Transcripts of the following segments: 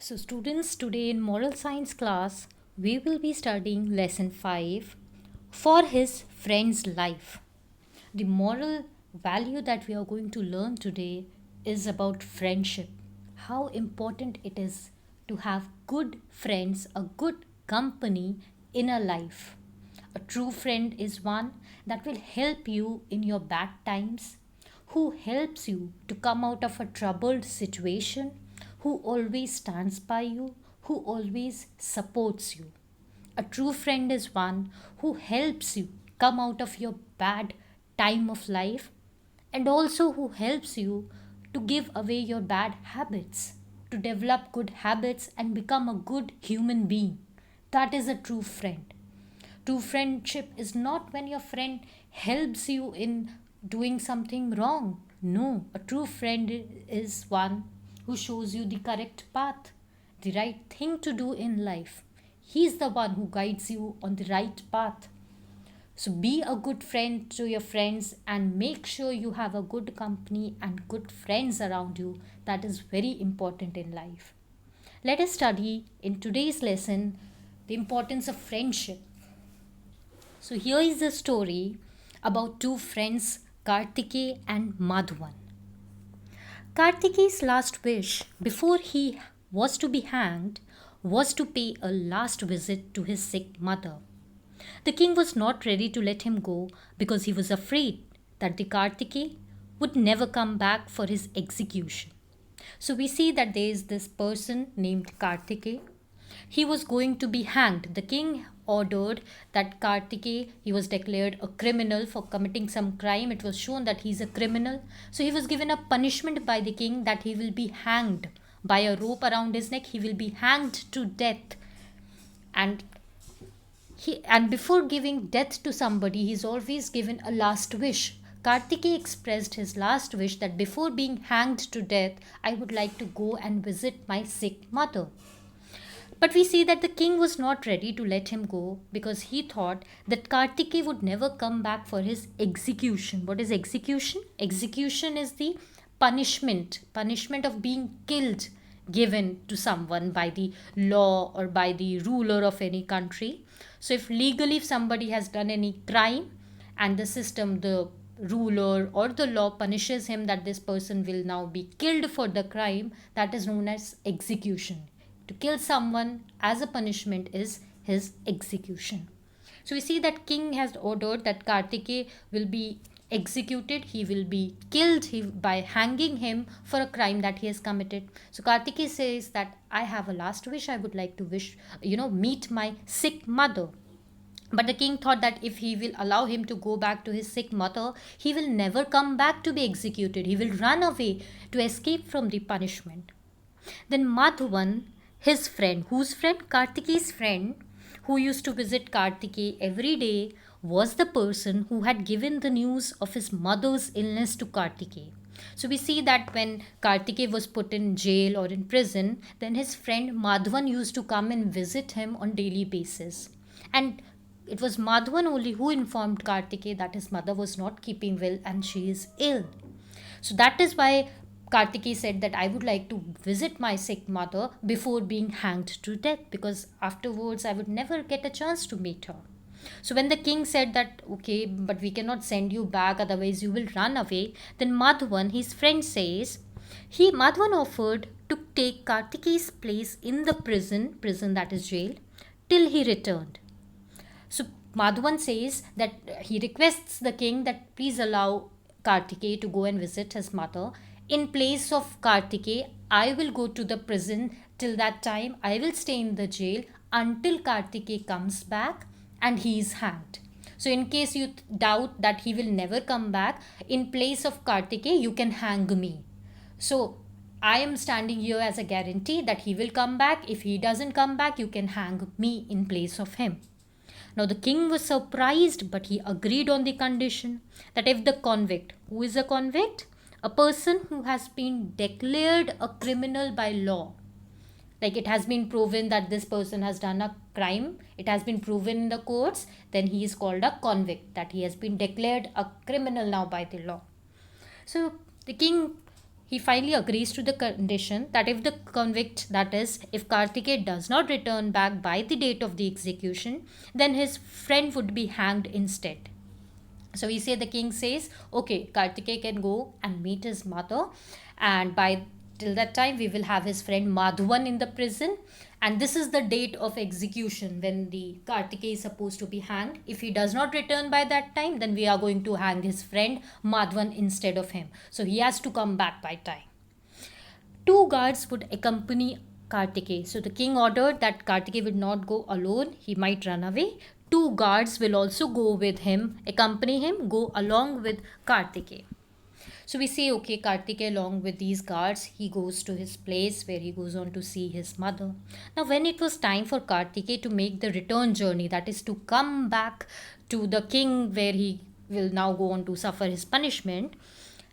So, students, today in moral science class, we will be studying lesson 5 for his friend's life. The moral value that we are going to learn today is about friendship. How important it is to have good friends, a good company in a life. A true friend is one that will help you in your bad times, who helps you to come out of a troubled situation, who always stands by you, who always supports you. A true friend is one who helps you come out of your bad time of life and also who helps you to give away your bad habits, to develop good habits and become a good human being. That is a true friend. True friendship is not when your friend helps you in doing something wrong. No, a true friend is one who shows you the correct path, the right thing to do in life. He's the one who guides you on the right path. So be a good friend to your friends and make sure you have a good company and good friends around you. That is very important in life. Let us study in today's lesson the importance of friendship. So here is a story about two friends, Kartikeya and Madhavan. Kartikeya's last wish before he was to be hanged was to pay a last visit to his sick mother. The king was not ready to let him go because he was afraid that the Kartikeya would never come back for his execution. So we see that there is this person named Kartikeya. He was going to be hanged. The king ordered that Kartikeya, he was declared a criminal for committing some crime. It was shown that he's a criminal. So he was given a punishment by the king that he will be hanged by a rope around his neck. He will be hanged to death. And before giving death to somebody, he's always given a last wish. Kartikeya expressed his last wish that before being hanged to death, I would like to go and visit my sick mother. But we see that the king was not ready to let him go because he thought that Kartikeya would never come back for his execution. What is execution? Execution is the punishment of being killed given to someone by the law or by the ruler of any country. So if legally if somebody has done any crime and the system, the ruler or the law punishes him that this person will now be killed for the crime, that is known as execution. To kill someone as a punishment is his execution. So we see that king has ordered that Kartikeya will be executed. He will be killed by hanging him for a crime that he has committed. So Kartikeya says that I have a last wish. I would like to meet my sick mother. But the king thought that if he will allow him to go back to his sick mother, he will never come back to be executed. He will run away to escape from the punishment. Then Madhavan, his friend, whose friend? Kartikeya's friend, who used to visit Kartikeya every day, was the person who had given the news of his mother's illness to Kartikeya. So we see that when Kartikeya was put in jail or in prison, then his friend Madhavan used to come and visit him on daily basis. And it was Madhavan only who informed Kartikeya that his mother was not keeping well and she is ill. So that is why Kartikeya said that I would like to visit my sick mother before being hanged to death because afterwards I would never get a chance to meet her. So when the king said that, okay, but we cannot send you back, otherwise you will run away, then Madhavan, his friend, says, Madhavan offered to take Kartikeya's place in the prison that is jail, till he returned. So Madhavan says that he requests the king that please allow Kartikeya to go and visit his mother. In place of Kartikeya, I will go to the prison. Till that time, I will stay in the jail until Kartikeya comes back and he is hanged. So in case you doubt that he will never come back, in place of Kartikeya, you can hang me. So I am standing here as a guarantee that he will come back. If he doesn't come back, you can hang me in place of him. Now the king was surprised, but he agreed on the condition that if the convict, who is a convict? A person who has been declared a criminal by law. Like it has been proven that this person has done a crime, it has been proven in the courts, then he is called a convict, that he has been declared a criminal now by the law. So the king he finally agrees to the condition that if the convict, that is, if Kartikeya does not return back by the date of the execution, then his friend would be hanged instead. So we say the king says, okay, Kartikeya can go and meet his mother, and by till that time we will have his friend Madhavan in the prison. And this is the date of execution when the Kartikeya is supposed to be hanged. If he does not return by that time, then we are going to hang his friend Madhavan instead of him. So he has to come back by time. Two guards would accompany Kartikeya. So the king ordered that Kartikeya would not go alone, he might run away. Two guards will also go with him, accompany him, go along with Kartikeya. So we say, okay, Kartikeya, along with these guards, he goes to his place where he goes on to see his mother. Now, when it was time for Kartikeya to make the return journey, that is to come back to the king where he will now go on to suffer his punishment,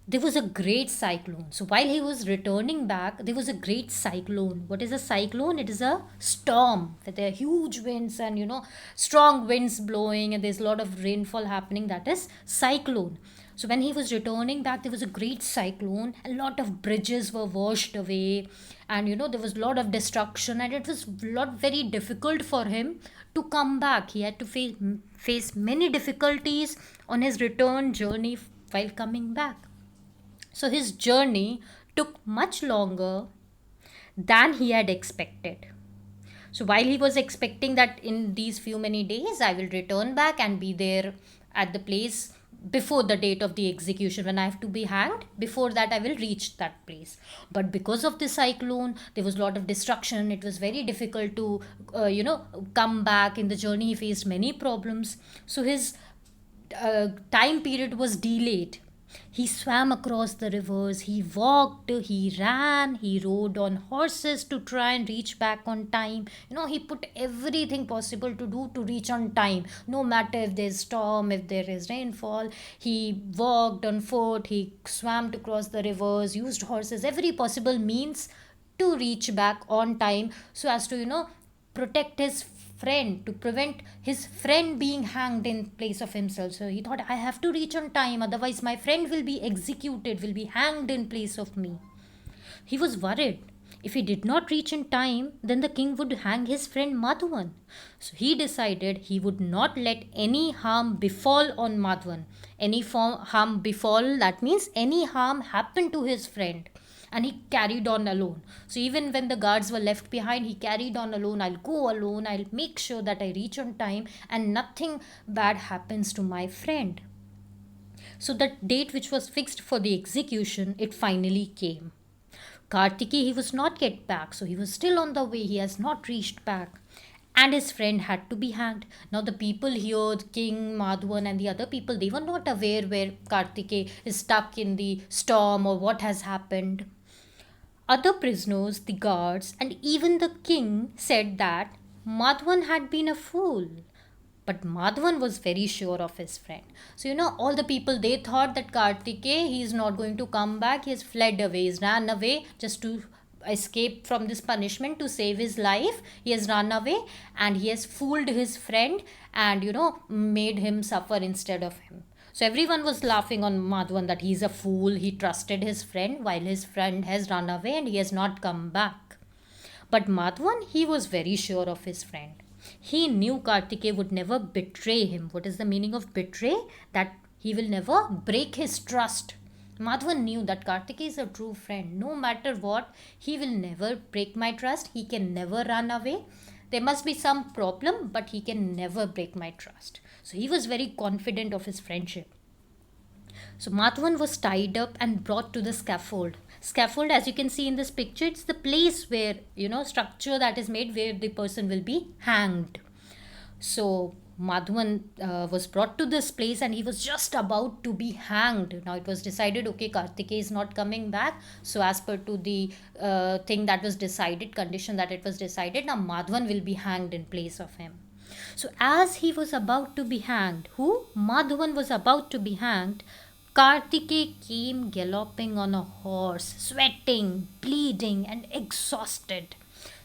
there was a great cyclone. So while he was returning back, there was a great cyclone. What is a cyclone? It is a storm with a huge winds and strong winds blowing, and there's a lot of rainfall happening. That is cyclone. So when he was returning back, there was a great cyclone. A lot of bridges were washed away, and there was a lot of destruction, and it was lot very difficult for him to come back. He had to face many difficulties on his return journey while coming back. So his journey took much longer than he had expected. So while he was expecting that in these few many days I will return back and be there at the place before the date of the execution, when I have to be hanged, before that I will reach that place. But because of the cyclone, there was a lot of destruction. It was very difficult to come back. In the journey he faced many problems. So his time period was delayed. He swam across the rivers, he walked, he ran, he rode on horses to try and reach back on time. He put everything possible to do to reach on time. No matter if there's storm, if there is rainfall, he walked on foot, he swam to cross the rivers, used horses, every possible means to reach back on time so as to, protect his friend, to prevent his friend being hanged in place of himself. So he thought, I have to reach on time, otherwise my friend will be executed, will be hanged in place of me. He was worried. If he did not reach in time, then the king would hang his friend Madhavan. So he decided he would not let any harm befall on Madhavan. Any harm befall, that means any harm happen to his friend. And he carried on alone. So even when the guards were left behind, he carried on alone. I'll go alone. I'll make sure that I reach on time and nothing bad happens to my friend. So the date which was fixed for the execution, it finally came. Kartikeya, he was not yet back, so he was still on the way. He has not reached back. And his friend had to be hanged. Now the people here, the king, Madhavan and the other people, they were not aware where Kartikeya is stuck in the storm or what has happened. Other prisoners, the guards, and even the king said that Madhavan had been a fool. But Madhavan was very sure of his friend. So, all the people, they thought that Kartikeya, he is not going to come back. He has fled away. He has ran away just to escape from this punishment, to save his life. He has run away and he has fooled his friend and, made him suffer instead of him. So everyone was laughing on Madhavan that he's a fool. He trusted his friend while his friend has run away and he has not come back. But Madhavan, he was very sure of his friend. He knew Kartikeya would never betray him. What is the meaning of betray? That he will never break his trust. Madhavan knew that Kartikeya is a true friend. No matter what, he will never break my trust. He can never run away. There must be some problem, but he can never break my trust. So he was very confident of his friendship. So Madhavan was tied up and brought to the scaffold. Scaffold, as you can see in this picture, it's the place where, structure that is made where the person will be hanged. So Madhavan was brought to this place and he was just about to be hanged. Now it was decided, okay, Kartikeya is not coming back. So as per to the thing that was decided, condition that it was decided, now Madhavan will be hanged in place of him. So as he was about to be hanged, who? Madhavan was about to be hanged. Kartikeya came galloping on a horse, sweating, bleeding and exhausted.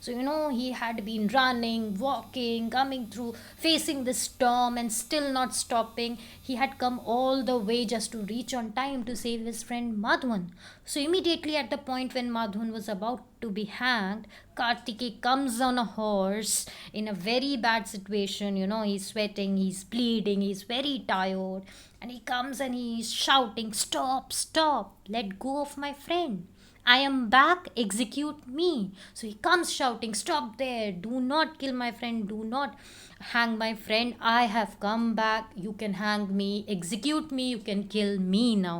So, he had been running, walking, coming through, facing the storm, and still not stopping. He had come all the way just to reach on time to save his friend Madhwan. So, immediately at the point when Madhwan was about to be hanged, Kartikeya comes on a horse in a very bad situation. He's sweating, he's bleeding, he's very tired, and he comes and he's shouting, "Stop, stop, let go of my friend. I am back, execute me." So he comes shouting, "Stop there, do not kill my friend, do not hang my friend. I have come back, you can hang me, execute me, you can kill me now."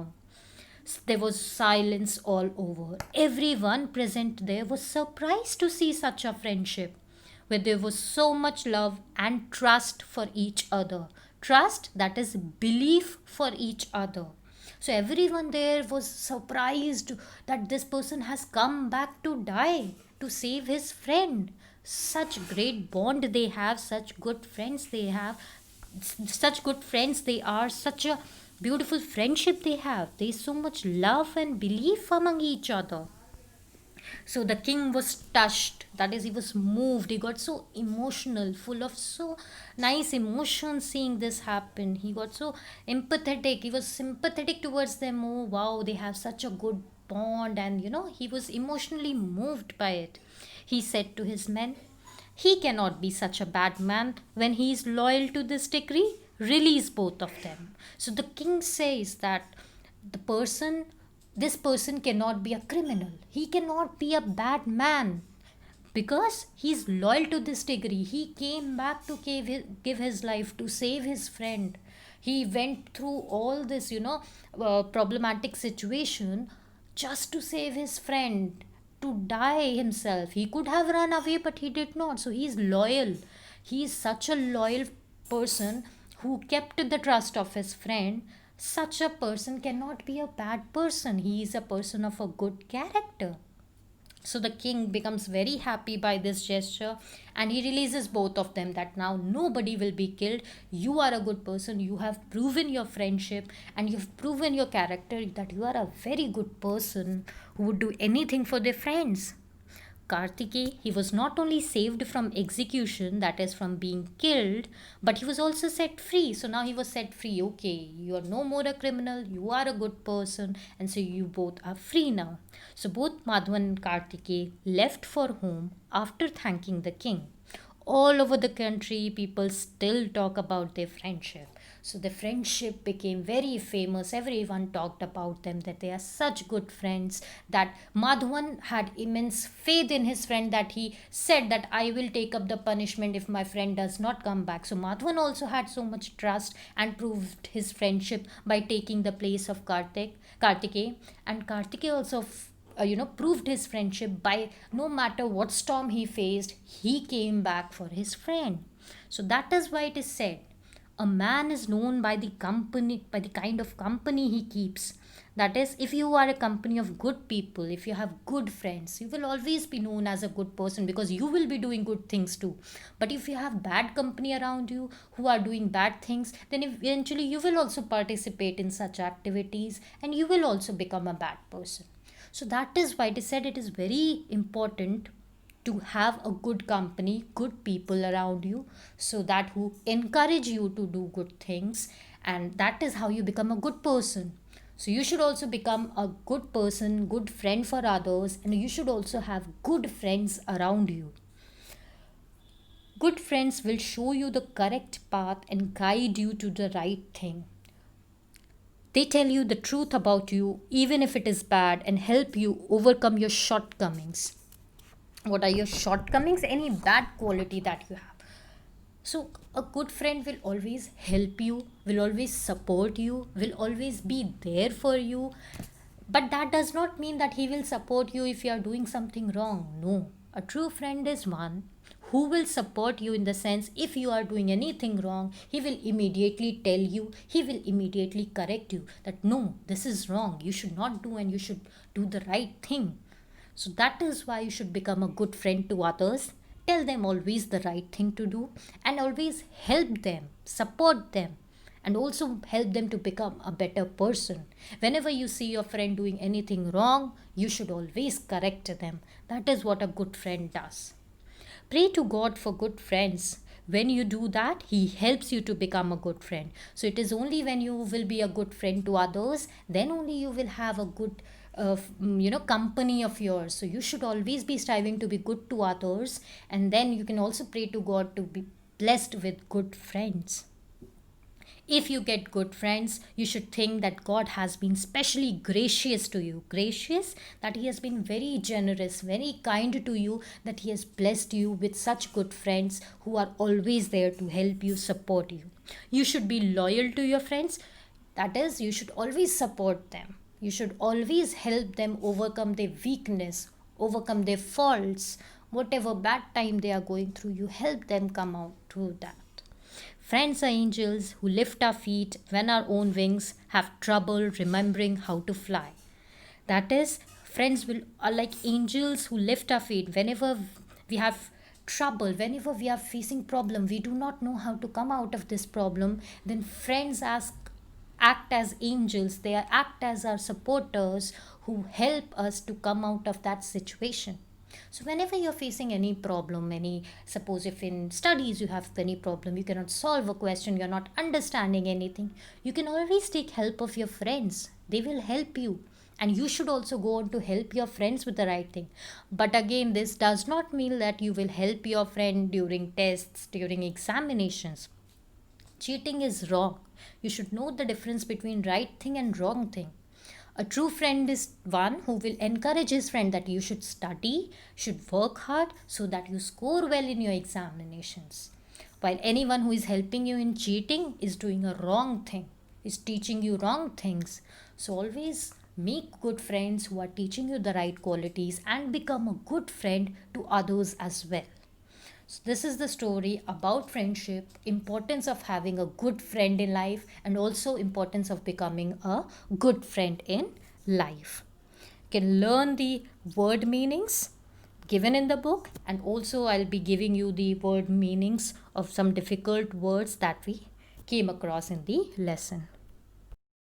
There was silence all over. Everyone present there was surprised to see such a friendship, where there was so much love and trust for each other. Trust, that is belief for each other. So everyone there was surprised that this person has come back to die, to save his friend. Such great bond they have, such good friends they have, such good friends they are, such a beautiful friendship they have. There is so much love and belief among each other. So the king was touched, that is, he was moved, he got so emotional, full of so nice emotions seeing this happen. He got so empathetic, he was sympathetic towards them. Oh wow, they have such a good bond, and he was emotionally moved by it. He said to his men, "He cannot be such a bad man when he is loyal to this decree. Release both of them." So the king says that the person this person cannot be a criminal, he cannot be a bad man, because he's loyal to this degree. He came back to give his life to save his friend. He went through all this problematic situation just to save his friend, to die himself. He could have run away, but he did not. So he's loyal. He is such a loyal person who kept the trust of his friend. Such a person cannot be a bad person. He is a person of a good character. So the king becomes very happy by this gesture, and he releases both of them, that now nobody will be killed. You are a good person. You have proven your friendship and you've proven your character, that you are a very good person who would do anything for their friends. Kartikeya, he was not only saved from execution, that is, from being killed, but he was also set free. So now he was set free. Okay, you are no more a criminal, you are a good person, and so you both are free now. So both Madhavan and Kartikeya left for home after thanking the king. All over the country, people still talk about their friendship. So the friendship became very famous. Everyone talked about them, that they are such good friends, that Madhavan had immense faith in his friend, that he said that I will take up the punishment if my friend does not come back. So Madhavan also had so much trust and proved his friendship by taking the place of Kartikeya. And Kartikeya also proved his friendship by, no matter what storm he faced, he came back for his friend. So that is why it is said, a man is known by the company, by the kind of company he keeps. That is, if you are a company of good people, if you have good friends, you will always be known as a good person, because you will be doing good things too. But if you have bad company around you who are doing bad things, then eventually you will also participate in such activities, and you will also become a bad person. So that is why it is said, it is very important to have a good company, good people around you, so that who encourage you to do good things, and that is how you become a good person. So you should also become a good person, good friend for others, and you should also have good friends around you. Good friends will show you the correct path and guide you to the right thing. They tell you the truth about you, even if it is bad, and help you overcome your shortcomings. What are your shortcomings? Any bad quality that you have. So, a good friend will always help you, will always support you, will always be there for you. But that does not mean that he will support you if you are doing something wrong. No. A true friend is one who will support you, in the sense, if you are doing anything wrong, he will immediately tell you, he will immediately correct you, that no, this is wrong, you should not do, and you should do the right thing. So that is why you should become a good friend to others. Tell them always the right thing to do, and always help them, support them, and also help them to become a better person. Whenever you see your friend doing anything wrong, you should always correct them. That is what a good friend does. Pray to God for good friends. When you do that, He helps you to become a good friend. So it is only when you will be a good friend to others, then only you will have a good company of yours. So you should always be striving to be good to others, and then you can also pray to God to be blessed with good friends. If you get good friends, you should think that God has been specially gracious to you. Gracious, that He has been very generous, very kind to you, that He has blessed you with such good friends who are always there to help you, support you. You should be loyal to your friends. That is, you should always support them. You should always help them overcome their weakness, overcome their faults. Whatever bad time they are going through, you help them come out through that. Friends are angels who lift our feet when our own wings have trouble remembering how to fly. That is, friends will are like angels who lift our feet whenever we have trouble, whenever we are facing problem, we do not know how to come out of this problem. Then friends act as angels. They act as our supporters who help us to come out of that situation. So whenever you're facing any problem, any suppose if in studies you have any problem, you cannot solve a question, you're not understanding anything, you can always take help of your friends. They will help you. And you should also go on to help your friends with the right thing. But again, this does not mean that you will help your friend during tests, during examinations. Cheating is wrong. You should know the difference between right thing and wrong thing. A true friend is one who will encourage his friend that you should study, should work hard so that you score well in your examinations. While anyone who is helping you in cheating is doing a wrong thing, is teaching you wrong things. So always make good friends who are teaching you the right qualities and become a good friend to others as well. So this is the story about friendship, importance of having a good friend in life, and also importance of becoming a good friend in life. You can learn the word meanings given in the book, and also I'll be giving you the word meanings of some difficult words that we came across in the lesson.